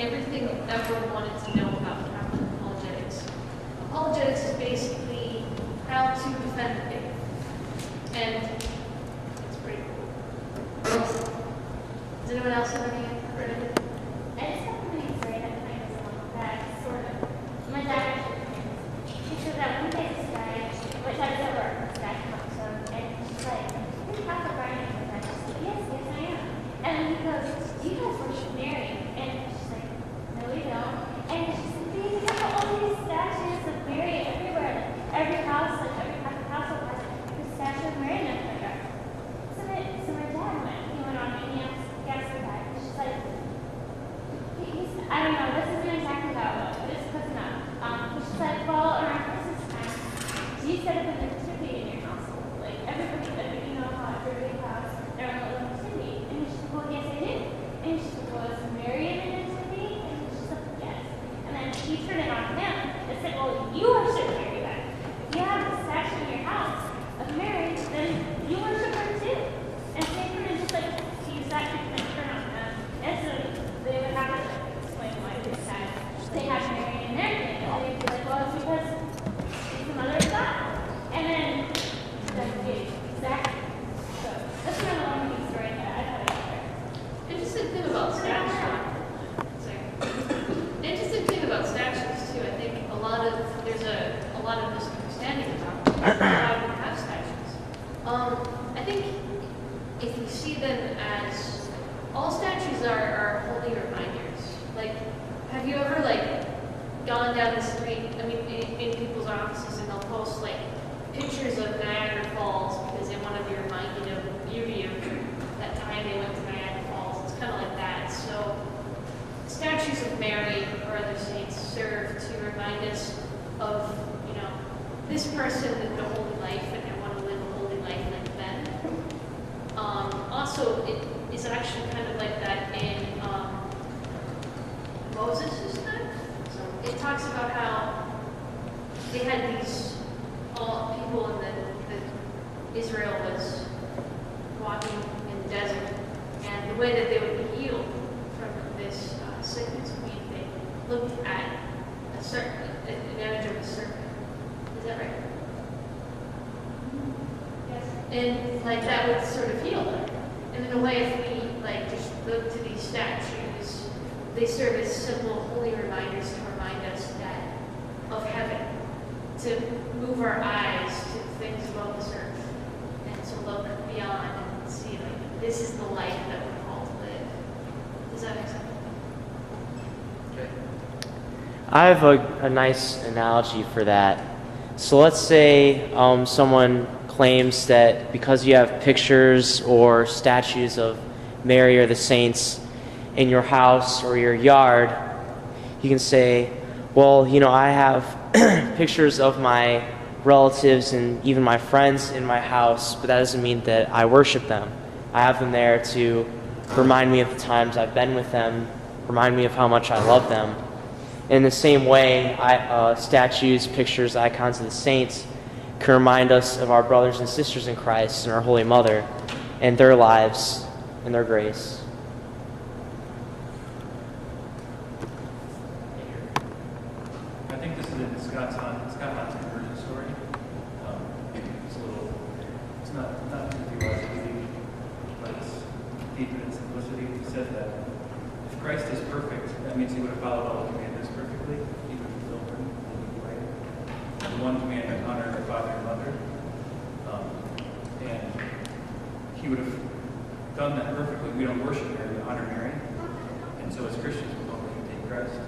everything everyone wanted to know about Catholic apologetics. Apologetics is basically how to defend the faith. And it's pretty cool. Does anyone else have any heard of it? I just have something to say that kind of that sort of. My dad actually she said that one day this guy, which I was at work, this guy comes up and she's like, "You're Catholic, right?" And I just said, "Yes, yes, I am." And then he goes, "Do you guys worship Mary?" And she's like, "No, we don't." And she's like, "They have all these statues of Mary everywhere. Like every house, like every Catholic household has a statue of Mary in their front yard." So my dad went on and he asked the guy, and she's like, I don't know, this isn't exactly how it was, but it's close enough. She's like, well, around Christmas time, do you set up a nativity in your household? Like, everybody, you know how everybody has their own little nativity. And she's like, well, yes, I do. And she's like, well, is Mary in the nativity? And she's like, yes. And then he turned it on him and said, well, you worship Mary then. If you have a statue in your house of Mary, then you worship her too. And so they kind of just like use that to kind of turn on them. And so they would have to explain why they have Mary in their thing. And they'd be like, well, it's because she's the mother of God. And then that's it. Exactly. So that's kind of a long story that I thought I'd share. Interesting thing about statues. Interesting thing about statues too. I think there's a lot of misunderstanding about why we have statues. I think if we see them as all statues are holy reminders. Like, have you ever gone down the street? I mean, in people's offices, and they'll post pictures of Niagara Falls because they want to be reminded of the beauty of that time they went to Niagara Falls. It's kind of like that. So, statues of Mary or other saints serve to remind us of, this person lived a holy life, and I want to live a holy life like them. Also, it is actually kind of like that in Moses' time. So it talks about how they had these people in the Israel was walking in the desert, and the way that they would be healed from this sickness would be they looked at an image of a serpent. Is that right? Yes. And that would sort of heal them. And in a way, if we just look to these statues, they serve as simple, holy reminders to remind us of heaven, to move our eyes to things above this earth, and to look beyond and see this is the life that we're called to live. Does that make sense? Okay. I have a nice analogy for that. So let's say someone claims that because you have pictures or statues of Mary or the saints in your house or your yard, you can say, well, I have pictures of my relatives and even my friends in my house, but that doesn't mean that I worship them. I have them there to remind me of the times I've been with them, remind me of how much I love them. In the same way, statues, pictures, icons of the saints can remind us of our brothers and sisters in Christ and our Holy Mother and their lives and their grace. I think this is in Scott Hahn's conversion story. It's not too theologically, but it's deep in its simplicity. He says that if Christ is perfect, that means he would have followed all the commandments perfectly. He would fulfill them in a way. The one commandment, honor your father and mother. And he would have done that perfectly. We don't worship Mary, we honor Mary. And so as Christians, we don't imitate Christ.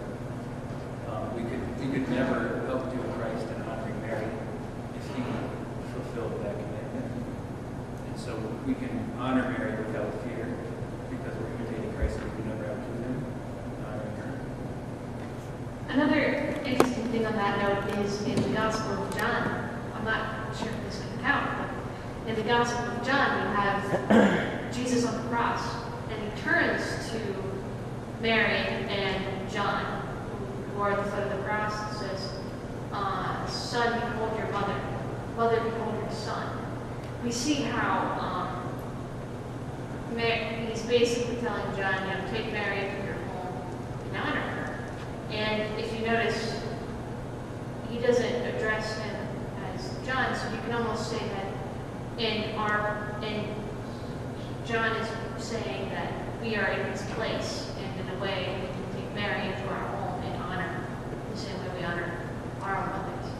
We could never help do Christ and honoring Mary if he fulfilled that commandment. And so we can honor Mary without fear because we're imitating Christ, and we can never outdo him, honoring her. Another interesting thing on that note is in the Gospel of John. I'm not sure if this can count, but in the Gospel of John, you have Jesus on the cross, and he turns to Mary and John, who are at the foot of the cross, and says, "Son, behold your mother. Mother, behold your son." We see how he's basically telling John, take Mary into your home and honor her. And if you notice, he doesn't address him as John, so you can almost say that in John is saying that we are in his place, and in a way we can take Mary into our home and honor the same way we honor our own mothers.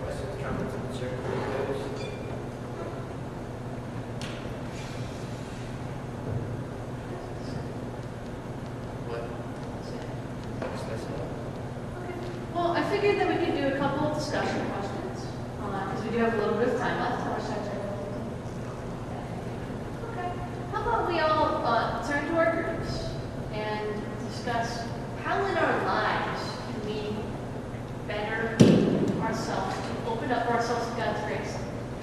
Questions, comments, concerns, videos? What? Discuss it. Well, I figured that we could do a couple of discussion questions, because we do have a little bit of time left. Okay. How about we all turn to our groups and discuss how in our lives can we better ourselves, open up ourselves to God's grace,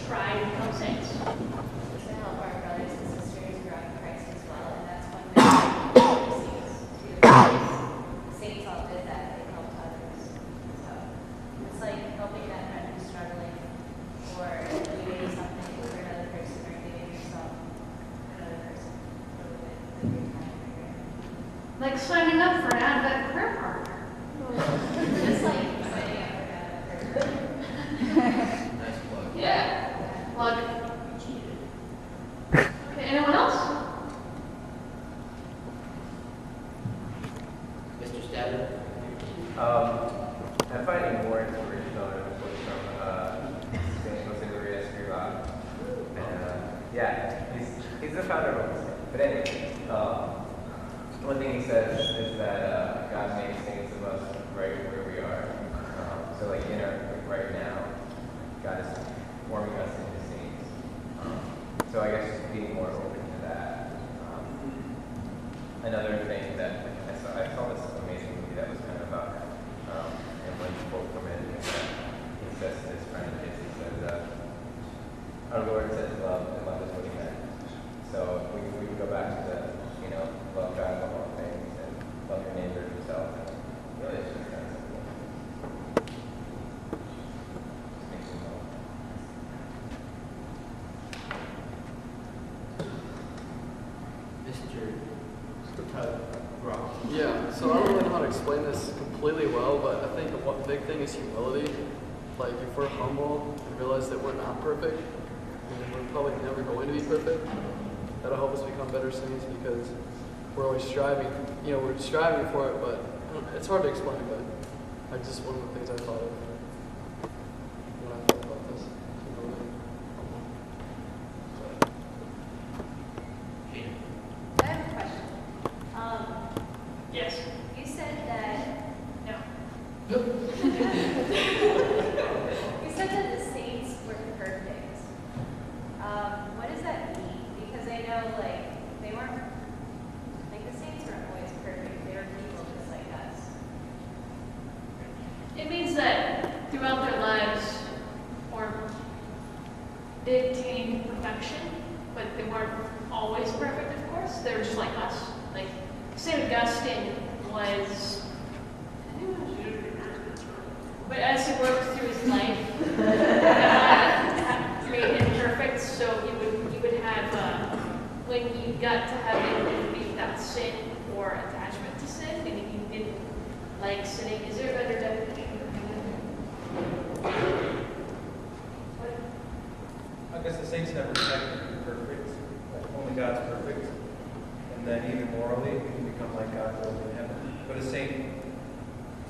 try to become saints. To help our brothers and sisters grow in Christ as well, and that's one way the saints all did that. They helped others. So it's like helping that friend who's struggling, or doing something for another person, or giving yourself for another person. A little bit of your time. Like signing up for an Advent prayer partner. Just like signing up for another person. Nice plug. Yeah. Plug. Okay, anyone else? Mr. Stadler? I'm finding more inspirational quotes from Saint Jose Maria Escrivá. And yeah, he's the founder of this. But anyway, one thing he says is that God makes saints of us right where we are. So like right now, God is forming us into saints. So I guess just being more open to that. Another thing that I saw this amazing movie that was kind of about him. And when you quote from it, he says to his friend, he says, our Lord says love, and love is what he meant. So we can go back to love God above all things, and love your neighbor as yourself. Really, it's just kind of simple. Just makes you know. Mr. Rock. Yeah, so I don't really know how to explain this completely well, but I think the one big thing is humility. Like, if we're humble and realize that we're not perfect, and we're probably never going to be perfect, that'll help us become better saints because we're always striving. We're striving for it, but it's hard to explain, but like just one of the things I thought of when I thought about this. I have a question. Yes. You said that No. you said that the saints were perfect. What does that mean? Because I know they weren't the saints weren't always perfect. They were people just like us. It means that throughout their lives, they attained perfection, but they weren't always perfect, of course. They were just like us. Like, St. Augustine was, but as he worked through his life, God made him perfect, so he would have, when he got to heaven, he would be without sin or attachment to sin, and he didn't like sinning. Is there a better definition? I guess the saints never expect to be perfect. Like, only God's perfect. And then even morally, we can become like God will in heaven. But a saint,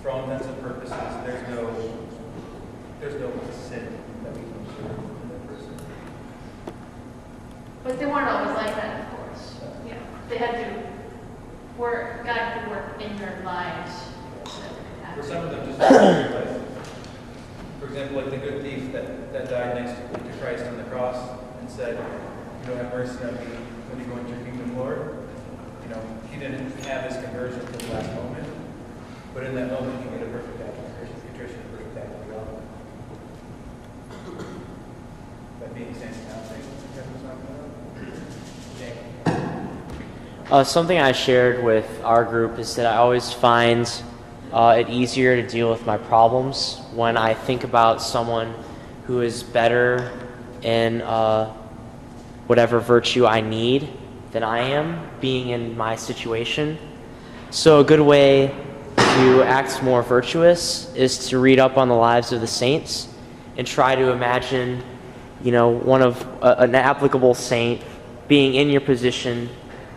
for all intents and purposes, there's no sin that we can observe in that person. But they weren't always like that, of course. Yeah, they had to work. God could work in their lives so that it could happen. For some of them, just realize. For example, like the good thief that died next to Christ on the cross and said, "You don't have mercy on me when you go into your kingdom, Lord." He didn't have his conversion until the last moment, but in that moment, he made a perfect act of contrition, a perfect act of love. That being saints now, Something I shared with our group is that I always find it easier to deal with my problems when I think about someone who is better in whatever virtue I need than I am, being in my situation. So a good way to act more virtuous is to read up on the lives of the saints and try to imagine, an applicable saint being in your position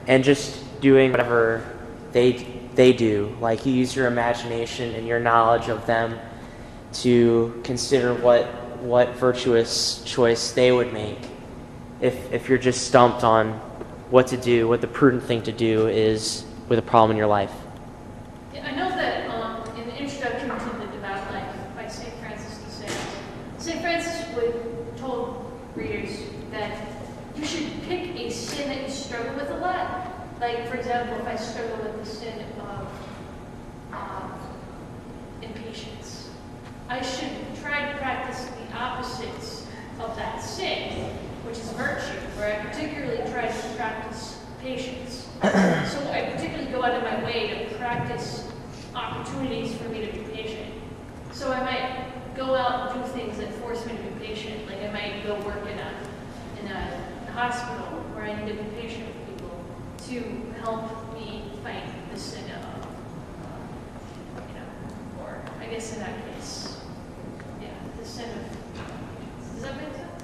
and just doing whatever they do. Like, you use your imagination and your knowledge of them to consider what virtuous choice they would make if you're just stumped on what to do, what the prudent thing to do is with a problem in your life. Yeah, I know that in the Introduction to the Devout Life by St. Francis de Sales, St. Francis told readers that you should pick a sin that you struggle with a lot. Like, for example, if I struggle with the sin of impatience, I should try to practice the opposites of that sin, which is virtue, where I particularly try to practice patience. So I particularly go out of my way to practice opportunities for me to be patient. So I might go out and do things that force me to be patient. Like, I might go work in a hospital where I need to be patient with people to help me fight the sin of, or I guess in that case, yeah, the sin of patience. Does that make sense?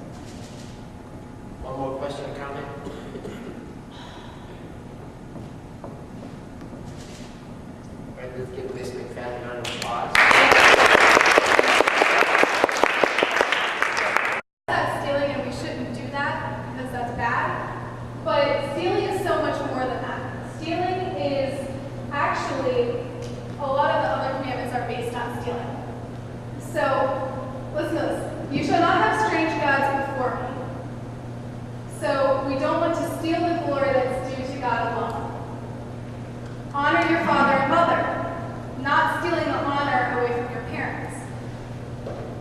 One more question or comment? All right, let's give Miss McFadden a round of applause. That's stealing, and we shouldn't do that because that's bad. But stealing is so much more than that. Stealing is actually, a lot of the other commandments are based on stealing. So, listen to this. You shall not have strange gods before me. So, we don't want to steal the glory that's due to God alone. Honor your father and mother, not stealing the honor away from your parents.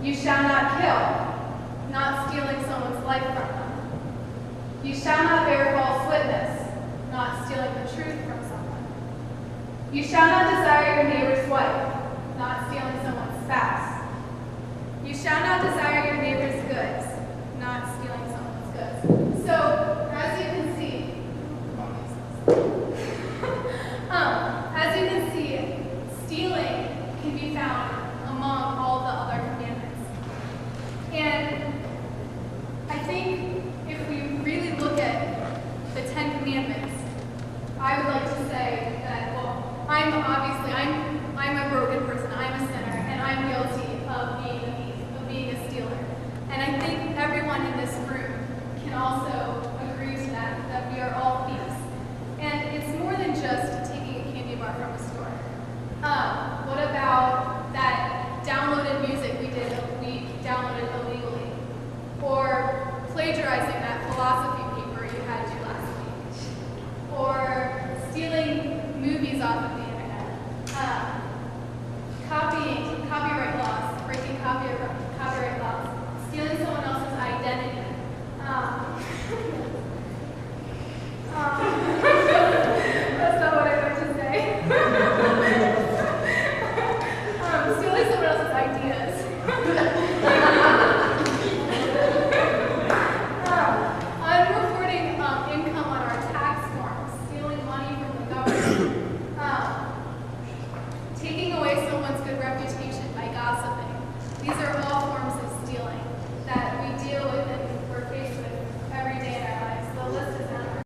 You shall not kill, not stealing someone's life from them. You shall not bear false witness, not stealing the truth from someone. You shall not desire your neighbor's wife, not stealing someone's spouse. You shall not desire your neighbor's goods, not stealing someone's goods. So, as you can see, stealing can be found among all the other commandments. And I think if we really look at the 10 Commandments, I would like to say that, well, I'm a broken person, I'm a sinner, and I'm guilty of being a thief, of being a stealer. And I think everyone in this room can also agree to that we are all thieves. And it's more than just taking a candy bar from a store. What about that downloaded music we downloaded illegally? Or plagiarizing that philosophy paper you had to last week? Or stealing movies off of the